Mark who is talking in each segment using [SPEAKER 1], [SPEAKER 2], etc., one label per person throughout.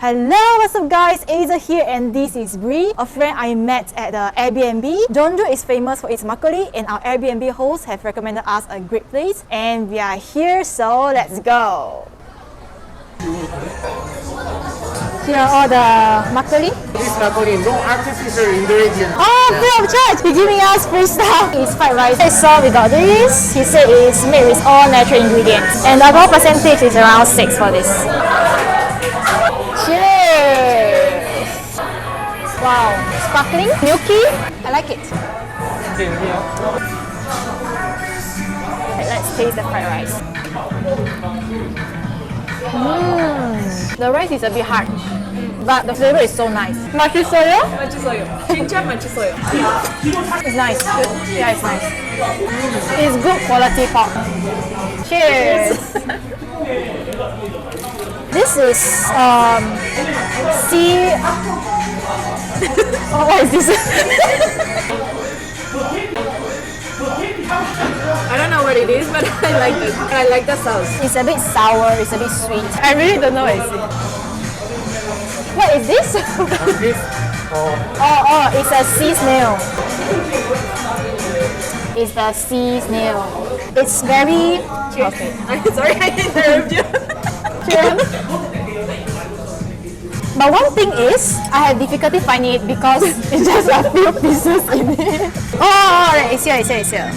[SPEAKER 1] Hello, what's up guys? Aza here and this is Bree, a friend I met at the Airbnb. Joenju is famous for its makgeolli and our Airbnb hosts have recommended us a great place and we are here, so let's go. Here are all the makgeolli.
[SPEAKER 2] This makgeolli, no artificial ingredients.
[SPEAKER 1] Oh, free of charge! He's giving us free stuff. It's fried rice. So we got this. He said it's made with all natural ingredients. And the alcohol percentage is around 6 for this. Cheers! Wow, sparkling, milky. I like it. Let's taste the fried rice. The rice is a bit hard, but the flavor is so nice. Makgeolli?
[SPEAKER 3] 맛있어요. 진짜 맛있어요.
[SPEAKER 1] It's nice. Yeah, it's nice. It's good quality pork. Cheers! This is sea. Oh, what is this?
[SPEAKER 3] I don't know what it is, but I like it. I like the sauce.
[SPEAKER 1] It's a bit sour. It's a bit sweet. I really don't know what it is. What is this?
[SPEAKER 2] This,
[SPEAKER 1] Oh, it's a sea snail. It's the sea snail. It's very. Okay.
[SPEAKER 3] I'm sorry I interrupted you.
[SPEAKER 1] But one thing is, I have difficulty finding it because it's just a few pieces in it. Oh, it's here.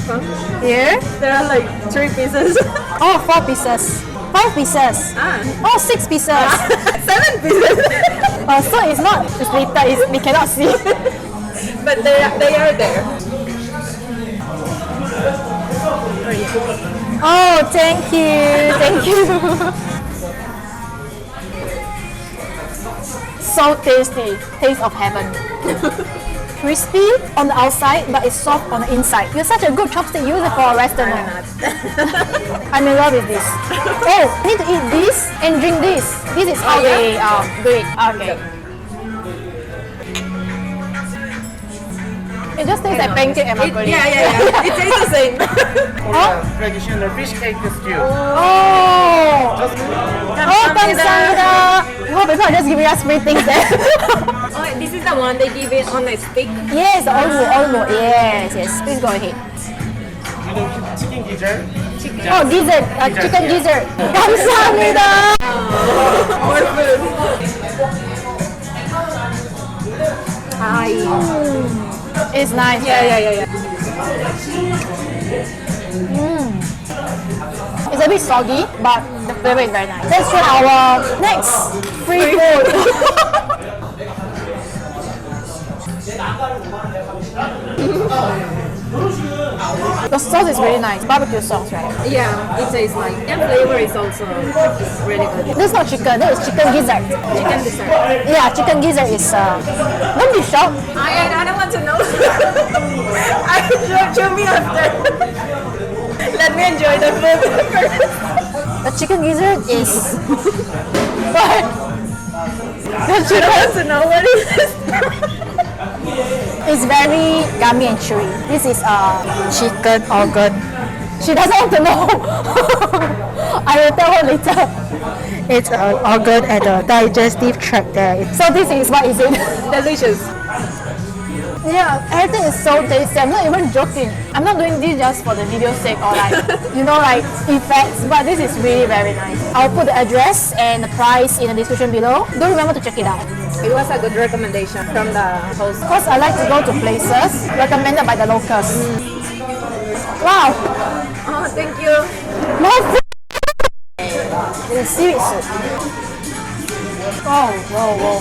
[SPEAKER 3] Huh?
[SPEAKER 1] Here?
[SPEAKER 3] There are like 3 pieces.
[SPEAKER 1] Oh, 4 pieces. 5 pieces. Oh, 6 pieces.
[SPEAKER 3] 7 pieces.
[SPEAKER 1] So it's not, it's little, we cannot see.
[SPEAKER 3] But they are there.
[SPEAKER 1] Oh, thank you. So tasty, taste of heaven. Crispy on the outside, but it's soft on the inside. You're such a good chopstick user for a restaurant. I'm in love with this. Oh, I need to eat this and drink this. This is how they do it. Okay. It just tastes like pancake and makgeolli.
[SPEAKER 3] Yeah. It tastes the same.
[SPEAKER 2] traditional fish cake stew.
[SPEAKER 1] Oh, 감사합니다. Oh, people are just giving us free things there.
[SPEAKER 3] Oh, this is the one they give it on a stick.
[SPEAKER 1] Yes, almost. Yes. Please go ahead.
[SPEAKER 2] You know chicken gizzard?
[SPEAKER 1] Oh, gizzard, chicken gizzard. 감사합니다.
[SPEAKER 3] More food.
[SPEAKER 1] It's nice.
[SPEAKER 3] Yeah.
[SPEAKER 1] It's a bit soggy, but the flavor is very nice. Let's try our next free food. The sauce is really nice. Barbecue sauce, right?
[SPEAKER 3] Yeah, it tastes like. And flavor is also really good.
[SPEAKER 1] This is not chicken. This is chicken gizzard.
[SPEAKER 3] Chicken dessert.
[SPEAKER 1] Yeah, chicken gizzard is. Don't be shocked.
[SPEAKER 3] I don't want to know. Show me after. Let me enjoy the food first.
[SPEAKER 1] The chicken gizzard is. What? The
[SPEAKER 3] I don't
[SPEAKER 1] chicken
[SPEAKER 3] want to know what is this.
[SPEAKER 1] is very yummy and chewy. This is chicken organ. She doesn't want to know. I will tell her later. It's an organ at the digestive tract there. So this is what is it?
[SPEAKER 3] Delicious.
[SPEAKER 1] Yeah, everything is so tasty. I'm not even joking. I'm not doing this just for the video's sake or like effects, but this is really very nice. I'll put the address and the price in the description below. Do remember to check it out.
[SPEAKER 3] It was a good recommendation from the host.
[SPEAKER 1] Because I like to go to places recommended by the locals. Wow!
[SPEAKER 3] Oh, thank you.
[SPEAKER 1] More food! It's seaweed soup. Whoa.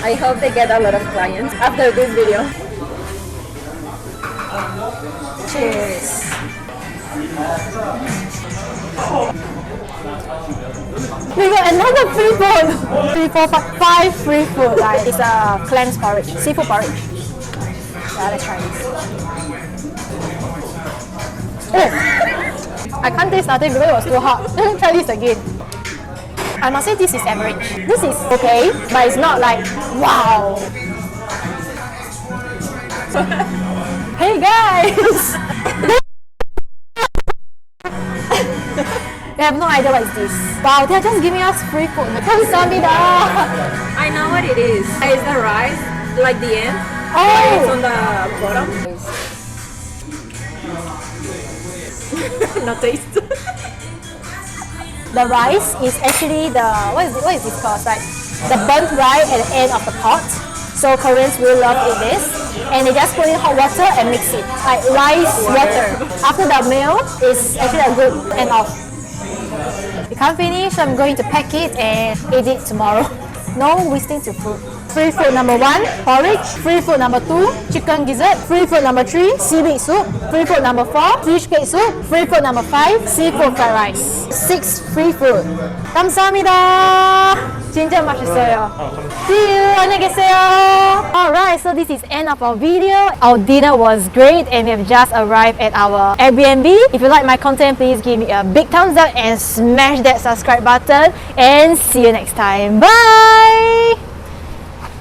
[SPEAKER 3] I hope they get a lot of clients after this video.
[SPEAKER 1] Cheers. We got another free food. 3, 4, 5 free food. Right? It's a clam porridge, seafood porridge. Yeah, let's try this. Oh, I can't taste nothing because it was too hot. Let me try this again. I must say this is average. This is okay, but it's not like wow. Hey guys! We have no idea what is this. Wow, they're just giving us free food. 감사합니다.
[SPEAKER 3] I know what it is. Is the rice like the end? It's
[SPEAKER 1] Oh,
[SPEAKER 3] on the bottom. No taste.
[SPEAKER 1] the rice is actually the what is this called? Like the burnt rice at the end of the pot. So Koreans will love eat this, and they just put in hot water and mix it like rice water. After the meal, it's actually a good end off. We can't finish, so I'm going to pack it and eat it tomorrow. No wasting to food. Free food number 1, porridge. Free food number 2, chicken gizzard. Free food number 3, seaweed soup. Free food number 4, fish cake soup. Free food number 5, seafood fried rice. 6 free food. 감사합니다. 진짜 맛있어요. See you. 안녕히 계세요. Alright, so this is end of our video. Our dinner was great and we have just arrived at our Airbnb. If you like my content, please give me a big thumbs up and smash that subscribe button. And see you next time. Bye!